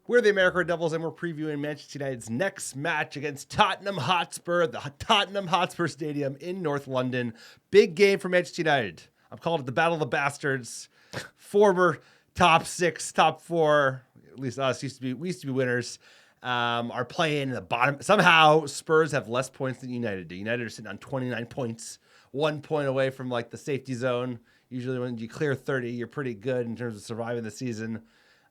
We're the American Red Devils, and we're previewing Manchester United's next match against Tottenham Hotspur at the Tottenham Hotspur Stadium in North London. Big game for Manchester United. I'm calling it the Battle of the Bastards. Former top 6, top 4, at least us we used to be winners, are playing in the bottom. Somehow, Spurs have less points than United do. United are sitting on 29 points, 1 point away from like the safety zone. Usually when you clear 30, you're pretty good in terms of surviving the season.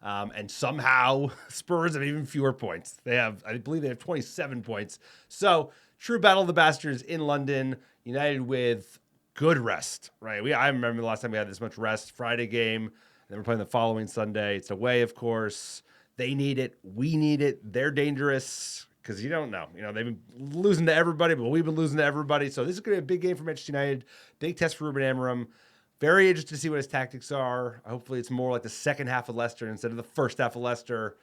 And somehow Spurs have even fewer points. I believe they have 27 points. So true Battle of the Bastards in London. United with good rest, right? I remember the last time we had this much rest. Friday game, and then we're playing the following Sunday. It's away, of course. They need it. We need it. They're dangerous because you don't know. They've been losing to everybody, but we've been losing to everybody. So this is going to be a big game for Manchester United. Big test for Ruben Amorim. Very interested to see what his tactics are. Hopefully it's more like the second half of Leicester instead of the first half of Leicester.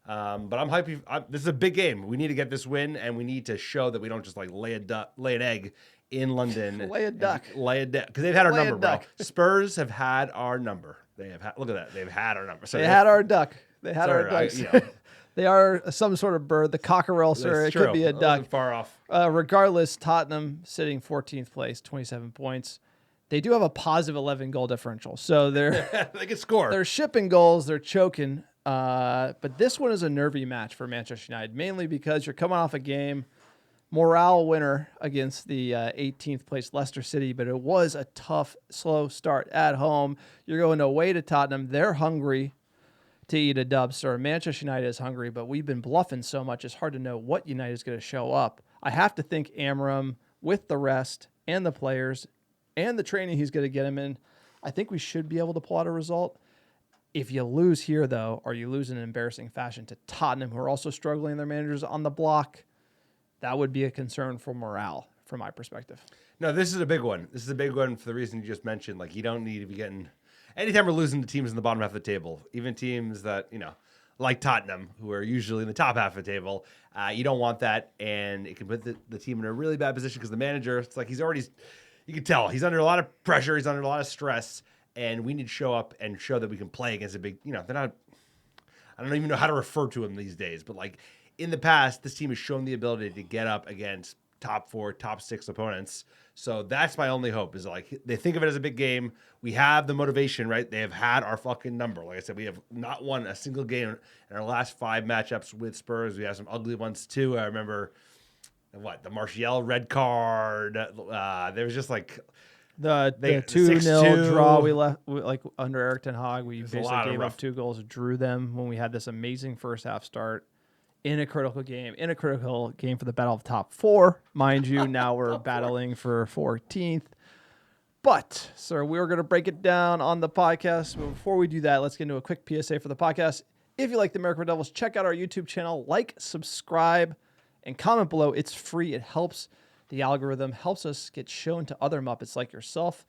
But I'm hyped. This is a big game. We need to get this win, and we need to show that we don't just like lay an egg in London. Lay a duck. Because they've had our number, bro. Spurs have had our number. Look at that. They've had our number. So they had our duck. They had our ducks. They are some sort of bird. The cockerel, sir. It could be a duck. Far off. Regardless, Tottenham sitting 14th place, 27 points. They do have a positive 11 goal differential. So they're they can score. They're shipping goals. They're choking. But this one is a nervy match for Manchester United, mainly because you're coming off a game, morale winner against the 18th place Leicester City, but it was a tough, slow start at home. You're going away to Tottenham. They're hungry to eat a dub, sir. Manchester United is hungry, but we've been bluffing so much, it's hard to know what United is going to show up. I have to think Amorim, with the rest and the players and the training he's going to get him in, I think we should be able to pull out a result. If you lose here, though, or you lose in an embarrassing fashion to Tottenham, who are also struggling, their managers on the block, that would be a concern for morale, from my perspective. No, this is a big one. This is a big one for the reason you just mentioned. Like, you don't need to be getting... Anytime we're losing to teams in the bottom half of the table, even teams that, like Tottenham, who are usually in the top half of the table, you don't want that, and it can put the team in a really bad position because the manager, it's like you can tell he's under a lot of pressure, he's under a lot of stress, and we need to show up and show that we can play against a big, they're not, I don't even know how to refer to them these days, but like in the past, this team has shown the ability to get up against top 4, top 6 opponents. So that's my only hope is like they think of it as a big game. We have the motivation, right? They have had our fucking number. Like I said, we have not won a single game in our last 5 matchups with Spurs. We have some ugly ones too. I remember the Martial red card. There was just like the 2-0 draw we left like under Eric Ten Hag. We basically gave up 2 goals, drew them when we had this amazing first half start. In a critical game for the battle of top 4. Mind you, now we're battling for 14th. But, sir, we're going to break it down on the podcast. But before we do that, let's get into a quick PSA for the podcast. If you like the American Red Devils, check out our YouTube channel. Like, subscribe, and comment below. It's free. It helps the algorithm, helps us get shown to other Muppets like yourself.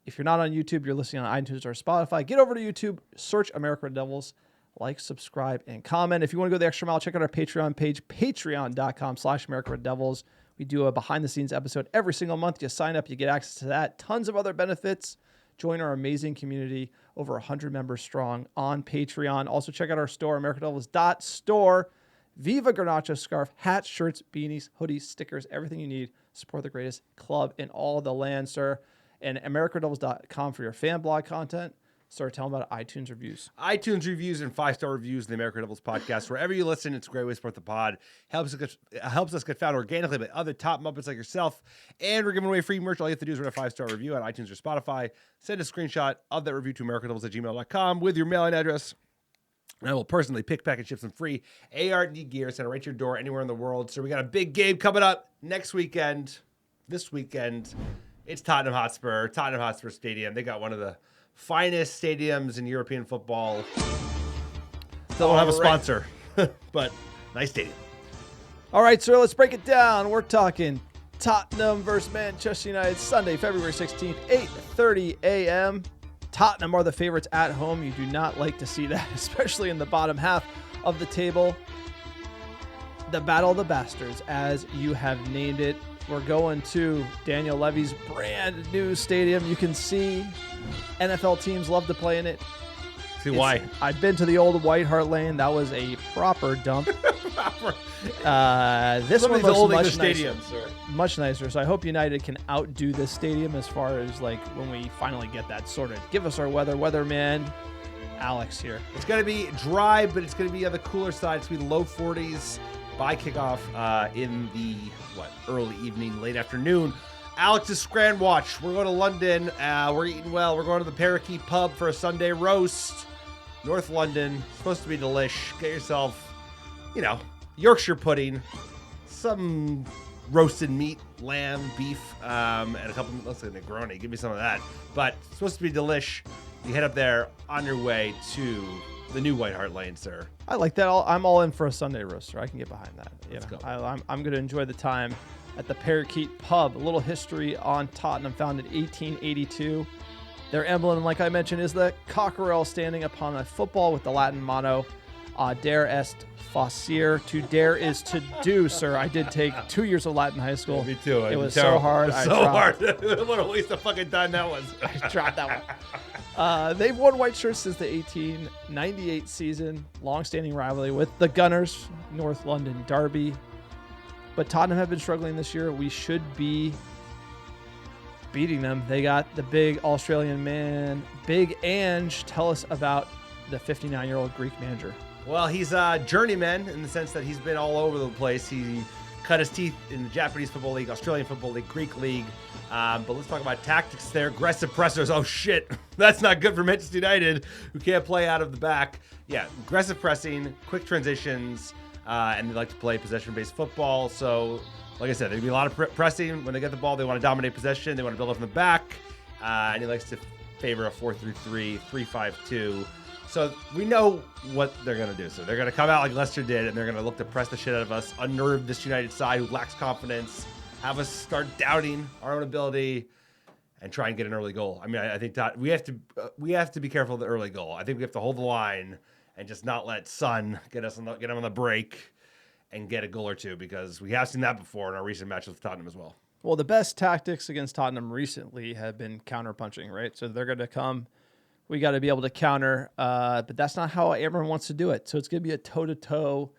If you're not on YouTube, you're listening on iTunes or Spotify, get over to YouTube, search American Red Devils. Like, subscribe, and comment. If you want to go the extra mile, check out our Patreon page, patreon.com/AmericanRedDevils. We do a behind-the-scenes episode every single month. You sign up, you get access to that. Tons of other benefits. Join our amazing community, over 100 members strong on Patreon. Also, check out our store, americanredevils.store. Viva Garnacho scarf, hats, shirts, beanies, hoodies, stickers, everything you need. Support the greatest club in all the land, sir. And americanredevils.com for your fan blog content. Sir, tell them about iTunes reviews. iTunes reviews and 5-star reviews in the American Devils podcast. Wherever you listen, it's a great way to support the pod. Helps us get found organically by other top Muppets like yourself. And we're giving away free merch. All you have to do is write a 5-star review on iTunes or Spotify. Send a screenshot of that review to americandevils@gmail.com with your mailing address. And I will personally pick, pack, and ship some free ARD gear, send it right to your door anywhere in the world. So we got a big game coming up this weekend. It's Tottenham Hotspur Stadium. They got one of the finest stadiums in European football. Still don't have a sponsor, but nice stadium. All right, sir, let's break it down. We're talking Tottenham versus Manchester United, Sunday, February 16th, 8:30 a.m. Tottenham are the favorites at home. You do not like to see that, especially in the bottom half of the table. The Battle of the Bastards, as you have named it. We're going to Daniel Levy's brand new stadium. You can see NFL teams love to play in it. See why? I've been to the old White Hart Lane. That was a proper dump. This one looks much nicer. Much nicer. So I hope United can outdo this stadium as far as like when we finally get that sorted. Give us our weatherman, Alex here. It's going to be dry, but it's going to be on the cooler side. It's going to be low 40s by kickoff in the early evening, late afternoon. Alex's Scran Watch. We're going to London. We're eating well. We're going to the Parakeet Pub for a Sunday roast. North London. Supposed to be delish. Get yourself, Yorkshire pudding, some roasted meat, lamb, beef, and a couple, let's say Negroni. Give me some of that. But it's supposed to be delish. You head up there on your way to the new White Hart Lane, sir. I like that. I'm all in for a Sunday roaster. I can get behind that. Let's go. I'm going to enjoy the time at the Parakeet Pub. A little history on Tottenham, founded 1882. Their emblem, like I mentioned, is the cockerel standing upon a football with the Latin motto, dare est facere. To dare is to do, sir. I did take 2 years of Latin high school. Me too. It was so hard. Hard. What a waste of fucking time that was. I dropped that one. They've worn white shirts since the 1898 season. Long-standing rivalry with the Gunners, North London derby. But Tottenham have been struggling this year. We should be beating them. They got the big Australian man, Big Ange. Tell us about the 59-year-old Greek manager. Well, he's a journeyman in the sense that he's been all over the place. He cut his teeth in the Japanese Football League, Australian Football League, Greek League. But let's talk about tactics there. Aggressive pressers. Oh, shit. That's not good for Manchester United, who can't play out of the back. Yeah, aggressive pressing, quick transitions, and they like to play possession-based football. So, like I said, there'd be a lot of pressing. When they get the ball, they want to dominate possession. They want to build up from the back. And he likes to favor a 4-3-3, 3-5-2. So we know what they're going to do. So they're going to come out like Leicester did, and they're going to look to press the shit out of us, unnerve this United side who lacks confidence, have us start doubting our own ability, and try and get an early goal. I mean, I think that we have to be careful of the early goal. I think we have to hold the line and just not let Son get him on the break and get a goal or two, because we have seen that before in our recent match with Tottenham as well. Well, the best tactics against Tottenham recently have been counter-punching, right? So they're going to come. We got to be able to counter, but that's not how Amorim wants to do it. So it's going to be a toe-to-toe,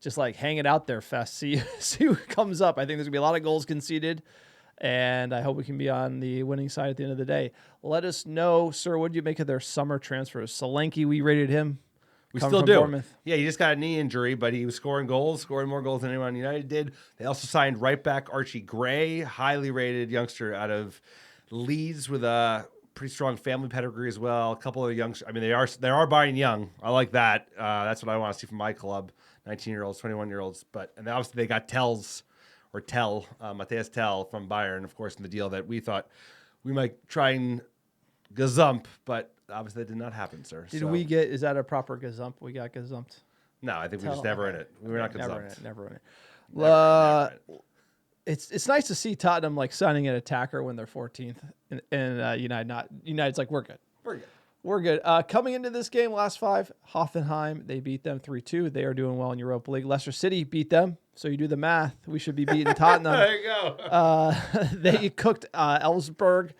just like hang it out there fest, see who comes up. I think there's going to be a lot of goals conceded, and I hope we can be on the winning side at the end of the day. Let us know, sir, what did you make of their summer transfers? Solanke, we rated him. We still do. Bournemouth. Yeah, he just got a knee injury, but he was scoring more goals than anyone United did. They also signed right back Archie Gray, highly rated youngster out of Leeds with a pretty strong family pedigree as well. A couple of youngsters. I mean, they are buying young. I like that. That's what I want to see from my club. 19-year-olds, 21-year-olds. But and obviously they got Matthias Tell from Bayern, of course, in the deal that we thought we might try and gazump, but obviously that did not happen, sir. Is that a proper gazump? We got gazumped? No, I think we just never in it. We were not gazumped. Never in it. It's nice to see Tottenham like signing an attacker when they're 14th, and United's like, we're good. Coming into this game, last five, Hoffenheim, they beat them 3-2. They are doing well in Europa League. Leicester City beat them. So you do the math. We should be beating Tottenham. There you go. They cooked Elfsborg,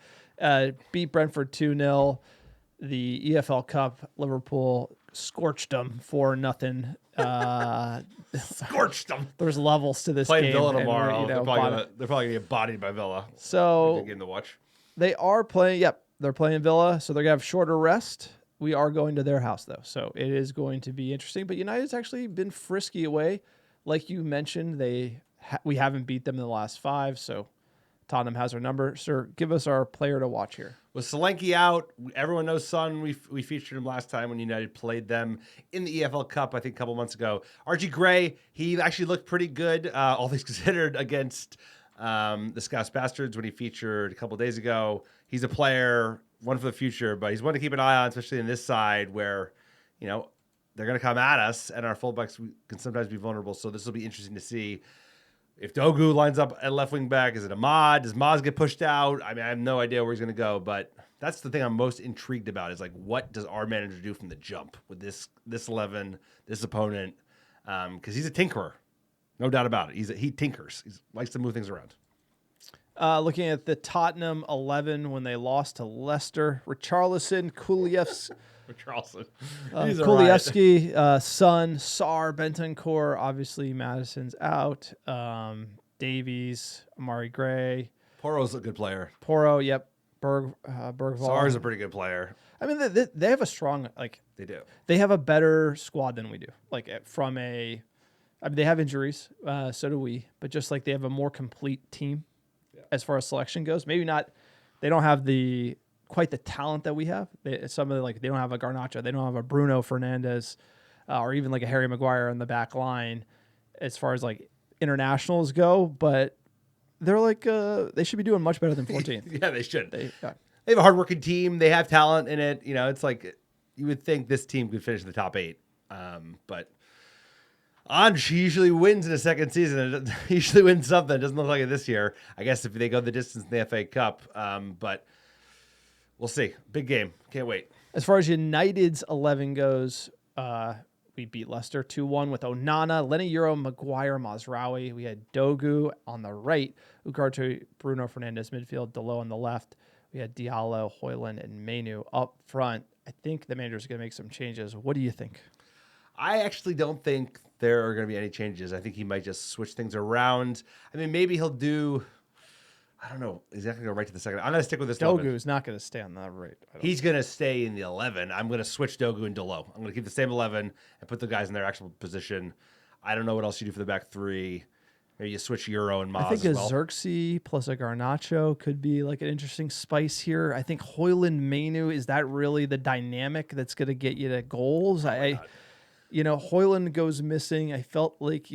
beat Brentford 2-0. The EFL Cup, Liverpool scorched them 4-0 Scorched them. There's levels to this game. Playing Villa tomorrow. They're probably going to get bodied by Villa. So good game to watch. They are playing. Yep, they're playing Villa, so they're gonna have shorter rest. We are going to their house though, so it is going to be interesting. But United's actually been frisky away, like you mentioned. We haven't beat them in the last five, so Tottenham has our number. Sir, give us our player to watch here. With Solanke out, everyone knows Son. We featured him last time when United played them in the EFL Cup, I think a couple months ago. Archie Gray, he actually looked pretty good, all things considered, against the Scouse Bastards when he featured a couple days ago. He's a player, one for the future, but he's one to keep an eye on, especially in this side where, they're going to come at us, and our fullbacks can sometimes be vulnerable. So this will be interesting to see. If Dogu lines up at left wing back, is it Ahmad? Does Maz get pushed out? I mean, I have no idea where he's going to go, but that's the thing I'm most intrigued about is like, what does our manager do from the jump with this 11, this opponent? Because he's a tinkerer, no doubt about it. He tinkers. He likes to move things around. Looking at the Tottenham 11 when they lost to Leicester, Richarlison, Charleston. Kulievsky, Son, Sarr, Bentancur. Obviously, Madison's out. Davies, Amari Gray. Poro's a good player. Poro, yep. Bergvall. Sarr's a pretty good player. I mean, they have a strong, like... They do. They have a better squad than we do. Like, they have injuries, so do we. But just like they have a more complete team as far as selection goes. Maybe not... They don't have quite the talent that we have. They don't have a Garnacho. They don't have a Bruno Fernandes or even like a Harry Maguire in the back line as far as like internationals go. But they're like, they should be doing much better than 14th. Yeah, they should. They have a hardworking team. They have talent in it. You know, it's like you would think this team could finish in the top 8. But Ange usually wins in the second season. He usually wins something. It doesn't look like it this year. I guess if they go the distance in the FA Cup. But we'll see. Big game. Can't wait. As far as United's 11 goes, we beat Leicester 2-1 with Onana, Lenny Euro, Maguire, Mazraoui. We had Dogu on the right, Ugarte, Bruno Fernandes midfield, Delo on the left. We had Diallo, Hojlund, and Mainu up front. I think the manager's going to make some changes. What do you think? I actually don't think there are going to be any changes. I think he might just switch things around. I mean, maybe he'll do... I don't know. He's not going to go right to the second. I'm going to stick with this. Dogu is not going to stay on that right. He's going to stay in the 11. I'm going to switch Dogu and Delo. I'm going to keep the same 11 and put the guys in their actual position. I don't know what else you do for the back three. Maybe you switch Euro and Maz. I think a Xerxes plus a Garnacho could be like an interesting spice here. I think Hojlund, Mainu, is that really the dynamic that's going to get you to goals? Hojlund goes missing. I felt like,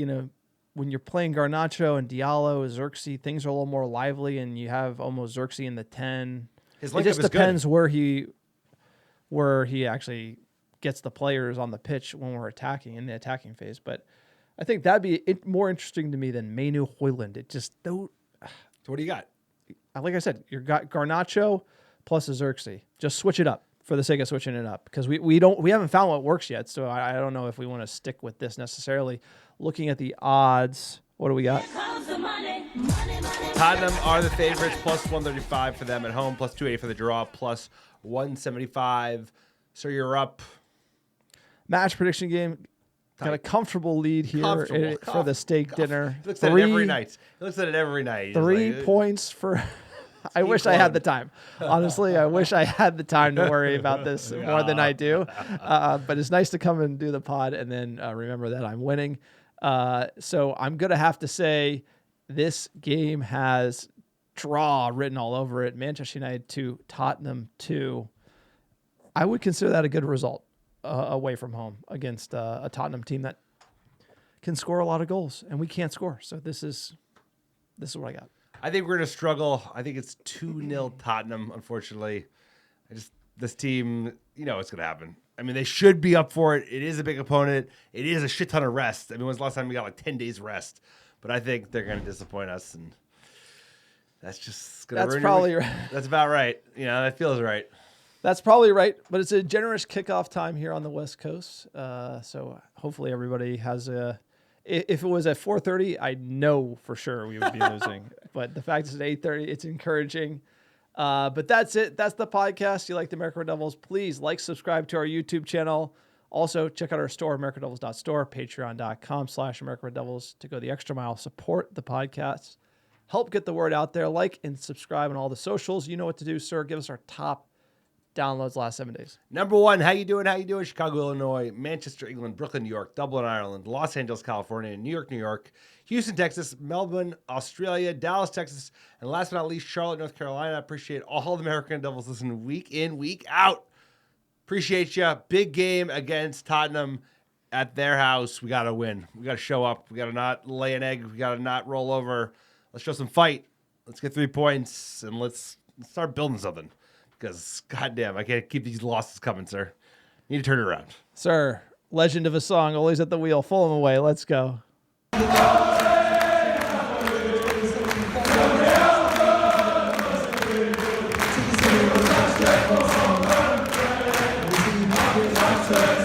when you're playing Garnacho and Diallo, Xerxes, things are a little more lively, and you have almost Xerxes in the 10. It just depends where he actually gets the players on the pitch when we're attacking in the attacking phase. But I think that'd be more interesting to me than Mainu Hojlund. It just don't. So what do you got? Like I said, you got Garnacho plus a Xerxes. Just switch it up for the sake of switching it up, because we haven't found what works yet. So I don't know if we want to stick with this necessarily. Looking at the odds, what do we got? Tottenham are the favorites, plus 135 for them at home, plus 280 for the draw, plus 175. So you're up. Match prediction game. Got a comfortable lead here for the steak dinner. He looks at it every night. He looks at it every night. 3 points for... I wish I had the time. Honestly, I wish I had the time to worry about this more than I do. But it's nice to come and do the pod and then remember that I'm winning. So I'm going to have to say this game has draw written all over it. Manchester United 2, Tottenham 2. I would consider that a good result away from home against a Tottenham team that can score a lot of goals, and we can't score. So this is what I got. I think we're going to struggle. I think it's 2-0 Tottenham, unfortunately. This team, it's going to happen. I mean, they should be up for it. It is a big opponent. It is a shit ton of rest. I mean, when's the last time we got like 10 days rest? But I think they're going to disappoint us, and that's just going to ruin probably right. That's about right. That feels right. That's probably right, but it's a generous kickoff time here on the West Coast. So hopefully everybody has a... If it was at 4:30, I know for sure we would be losing. But the fact it's at 8:30, it's encouraging. But that's it. That's the podcast. You like the American Red Devils, please subscribe to our YouTube channel. Also, check out our store, americanreddevils.store, patreon.com/AmericanRedDevils to go the extra mile. Support the podcast. Help get the word out there. Like and subscribe on all the socials. You know what to do, sir. Give us our top downloads last 7 days. Number 1, how you doing? Chicago, Illinois, Manchester, England, Brooklyn, New York, Dublin, Ireland, Los Angeles, California, New York, Houston, Texas, Melbourne, Australia, Dallas, Texas, and last but not least, Charlotte, North Carolina. I appreciate all the American Devils listening week in, week out. Appreciate you. Big game against Tottenham at their house. We got to win. We got to show up. We got to not lay an egg. We got to not roll over. Let's show some fight. Let's get 3 points, and let's start building something. Because, goddamn, I can't keep these losses coming, sir. You need to turn it around. Sir, legend of a song, always at the wheel. Full 'em away. Let's go. Thank you.